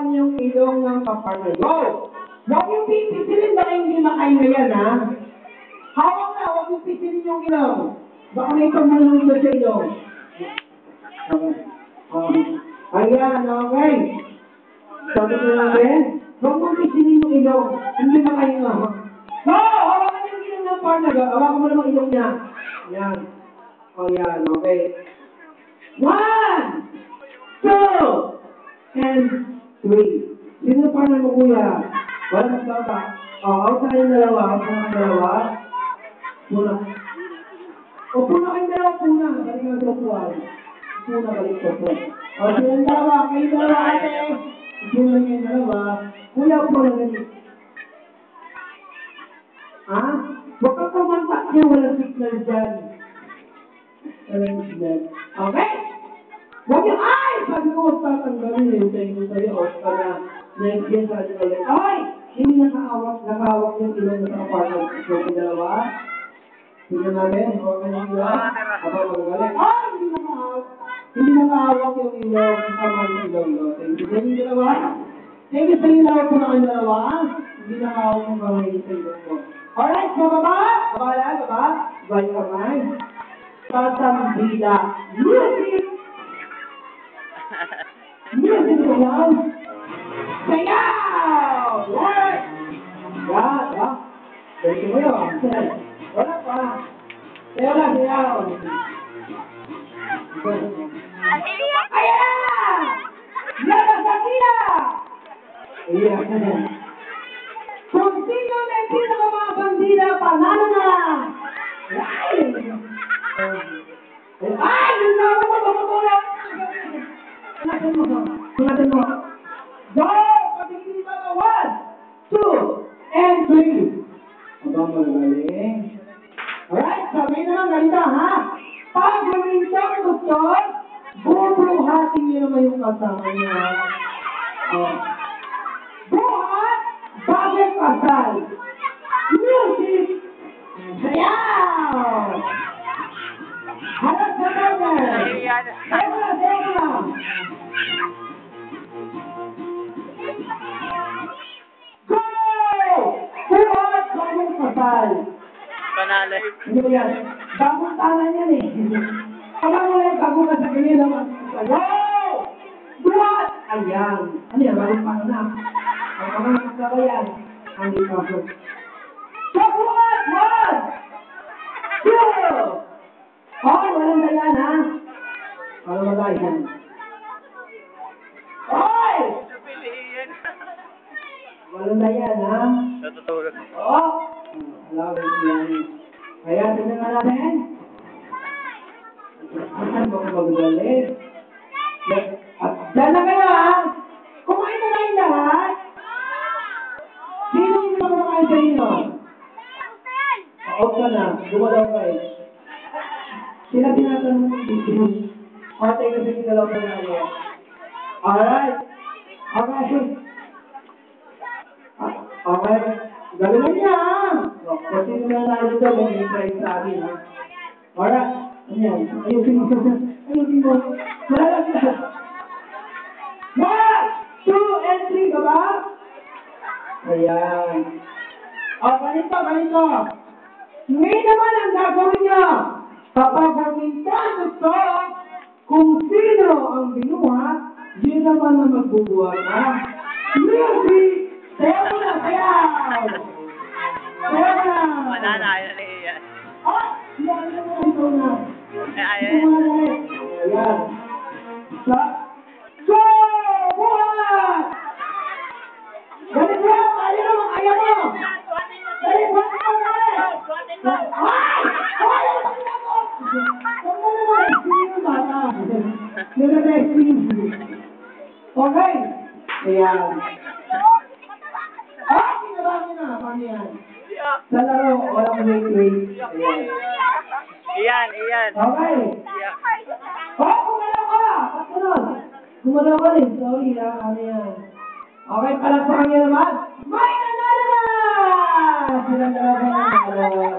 hawakan yung ilong ng kapartner. Go! Huwag yung pipisilin, baka hindi makain na yan, ha? Hawak na, huwag yung pipisilin yung ilong. Baka may tumulong na sa ilong. Ayan, okay. Sabi ko natin, huwag mong pisilin yung ilong. Hindi makain na, ha? Go! Hawakan yung ilong ng partner. Hawakan mo naman ilong niya. Yan. O yan, okay. 1, 2, and 3. Sino na partner mo, kuya? Wala magbaba. O, out na kayong dalawa. Out na kayong dalawa. Puna. O, puna kayong dalawa, puna. Balik ka sa upuan. Puna, balik sa upuan. O, silang dalawa. Kayong dalawa, ate. Silang kayong dalawa. Kuya, puna ganit. Ha? Huwag kang kumantak niya. Walang signal dyan. Walang signal. Okay? Huwag yung, ay! Sabi ko, huwag tatanggalin eh. Sabi ko sa'yo, huwag ka na. Next year, sabi ko ulit, ay! Hindi nakahawak yung ilong na sa apartment. So, yung dalawa. Tingnan natin, huwag ka ng ilong. Kapag magagaling, ay! Hindi nakahawak yung ilong sa kamay ng ilong. Thank you. Thank you, dalawa. Thank you sa ilong po na kayong dalawa. Hindi nakahawak yung kamay sa ilong ko. Alright, so baba. Baba yan, baba. Balik kamay. Tatambila. Music! Music ko yan! Sayaw! Alright! Yan, ha? Balik mo yun. Wala pa. Sayaw lang, sayaw. Ayan! Labas na sila! Ayan. Kung sino may pinaka mga bandila, panalo na! Ay! Ay! Yung naman mo, bumutulog! Tingnan mo. Go! Patigil ba na? 1, 2, and 3. Abang magaling. Alright, sabay naman ganito, ha? Pag lumintang gusto, bubuluhatin niyo naman yung kasama niya. Buhat, bagay kasal. Music, sayaw! Harap sa bagay. Sayaw na, sayaw na. Go! Buhat, bagay kasal. Panalo. Hindi ko yan. Bagong tanan yan eh. Kapag mo lang bago ka sa ganyan naman. Wow! Buhat! Ayan. Ano yan? Bagong tanan na. Ang mga magkaba yan. Ang ipasok. So, buhat! 1, 2! Okay, walang dayan ha? Walang dayan. Okay! Walang dayan ha? Natutulog. Oo. Alawin ko yan. Kaya, tignan nga natin. Saan ba ko magagalit? At dyan na kayo ha? Kumain na kayo lahat? Sino yung mga kumakain sa inyo? Out ka na. Gumalaw ka eh. Sila tinatanong ng video. Ate kasi kinalaw ka na kayo. Alright. Okay. Okay. Galingan niya ha? Kasi nila nalo daw kung yung try sa akin ha? Alright. Ano yan? Ayusin mo. Ayusin mo. Malalag na. 1, 2, and 3. Baba? Ayan. Ganito. Ngayon naman ang gagawin niya. Kapag minsan gusto, kung sino ang binuhat, yun naman ang magbubuhat ha? Music! Sayaw mo na, sayaw! Sayaw na! Wala na, ayaw na iyan. Ah! Yan na ito na. Ayaw. Ayan. Go! Buhat! Galit mo! Ayaw mo! Ayaw mo! Galit mo! Ay! Ayaw mo! Okay. Ayan. Ah! Kinabangin na. Paano yan? Sa laro, walang wait. Ayan. Iyan. Okay. Oh, gumalaw ka! Pagsunod. Gumalaw ka rin. Sorry ha. Ano yan? Okay, palagpakan niyo naman. May nanalo na! Silang dalawa nanalo.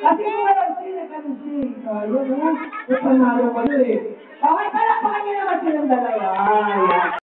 Kasi gumalaw sila kasi. Yun ha. May panalo kayo eh. Okay, palagpakan niyo naman silang dalawa. Ayan.